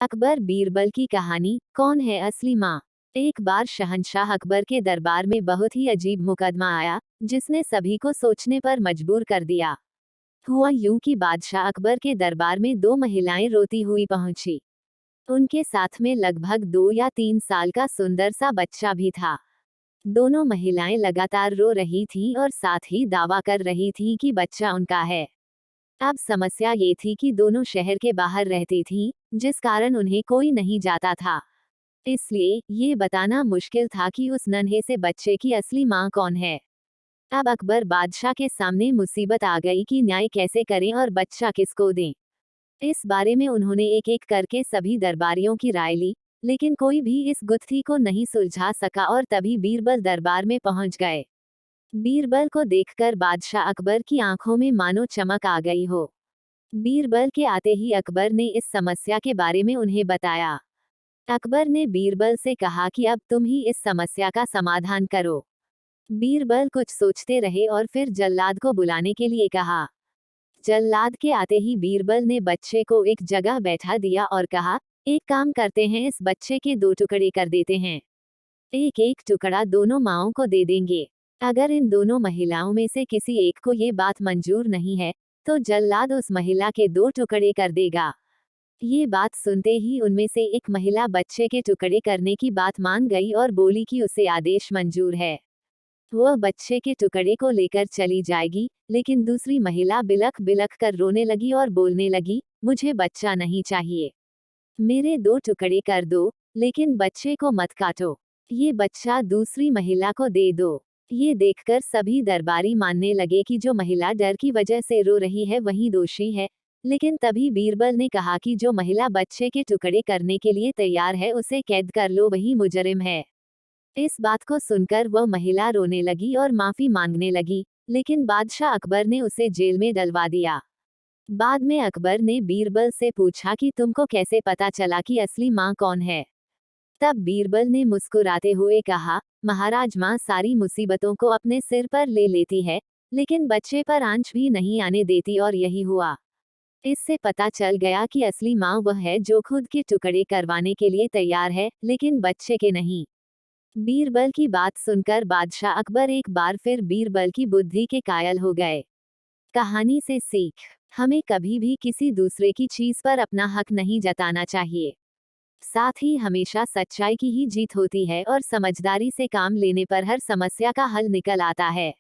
अकबर बीरबल की कहानी, कौन है असली माँ। एक बार शहंशाह अकबर के दरबार में बहुत ही अजीब मुकदमा आया, जिसने सभी को सोचने पर मजबूर कर दिया। हुआ यूं कि बादशाह अकबर के दरबार में दो महिलाएं रोती हुई पहुंची। उनके साथ में लगभग 2 या 3 साल का सुंदर सा बच्चा भी था। दोनों महिलाएं लगातार रो रही थीं और साथ ही दावा कर रही थीं कि बच्चा उनका है। अब समस्या ये थी कि दोनों शहर के बाहर रहती थीं, जिस कारण उन्हें कोई नहीं जाता था। इसलिए ये बताना मुश्किल था कि उस नन्हे से बच्चे की असली माँ कौन है। अब अकबर बादशाह के सामने मुसीबत आ गई कि न्याय कैसे करें और बच्चा किसको दें। इस बारे में उन्होंने एक एक करके सभी दरबारियों की राय ली, लेकिन कोई भी इस गुत्थी को नहीं सुलझा सका और तभी बीरबल दरबार में पहुंच गए। बीरबल को देखकर बादशाह अकबर की आंखों में मानो चमक आ गई हो। बीरबल के आते ही अकबर ने इस समस्या के बारे में उन्हें बताया। अकबर ने बीरबल से कहा कि अब तुम ही इस समस्या का समाधान करो। बीरबल कुछ सोचते रहे और फिर जल्लाद को बुलाने के लिए कहा। जल्लाद के आते ही बीरबल ने बच्चे को एक जगह बैठा दिया और कहा, एक काम करते हैं, इस बच्चे के 2 टुकड़े कर देते हैं। एक एक टुकड़ा दोनों माओं को दे देंगे। अगर इन दोनों महिलाओं में से किसी एक को ये बात मंजूर नहीं है, तो जल्लाद उस महिला के 2 टुकड़े कर देगा। ये बात सुनते ही उनमें से एक महिला बच्चे के टुकड़े करने की बात मान गई और बोली कि उसे आदेश मंजूर है। वह बच्चे के टुकड़े को लेकर चली जाएगी, लेकिन दूसरी महिला बिलख बिलख कर रोने लगी और बोलने लगी, मुझे बच्चा नहीं चाहिए। मेरे 2 टुकड़े कर दो, लेकिन बच्चे को मत काटो। ये बच्चा दूसरी महिला को दे दो। ये देखकर सभी दरबारी मानने लगे कि जो महिला डर की वजह से रो रही है वही दोषी है। लेकिन तभी बीरबल ने कहा कि जो महिला बच्चे के टुकड़े करने के लिए तैयार है उसे कैद कर लो, वही मुजरिम है। इस बात को सुनकर वह महिला रोने लगी और माफी मांगने लगी, लेकिन बादशाह अकबर ने उसे जेल में डलवा दिया। बाद में अकबर ने बीरबल से पूछा कि तुमको कैसे पता चला कि असली माँ कौन है। तब बीरबल ने मुस्कुराते हुए कहा, महाराज, माँ सारी मुसीबतों को अपने सिर पर ले लेती है, लेकिन बच्चे पर आंच भी नहीं आने देती, और यही हुआ। इससे पता चल गया कि असली माँ वह है जो खुद के टुकड़े करवाने के लिए तैयार है, लेकिन बच्चे के नहीं। बीरबल की बात सुनकर बादशाह अकबर एक बार फिर बीरबल की बुद्धि के कायल हो गए। कहानी से सीख, हमें कभी भी किसी दूसरे की चीज पर अपना हक नहीं जताना चाहिए। साथ ही हमेशा सच्चाई की ही जीत होती है और समझदारी से काम लेने पर हर समस्या का हल निकल आता है।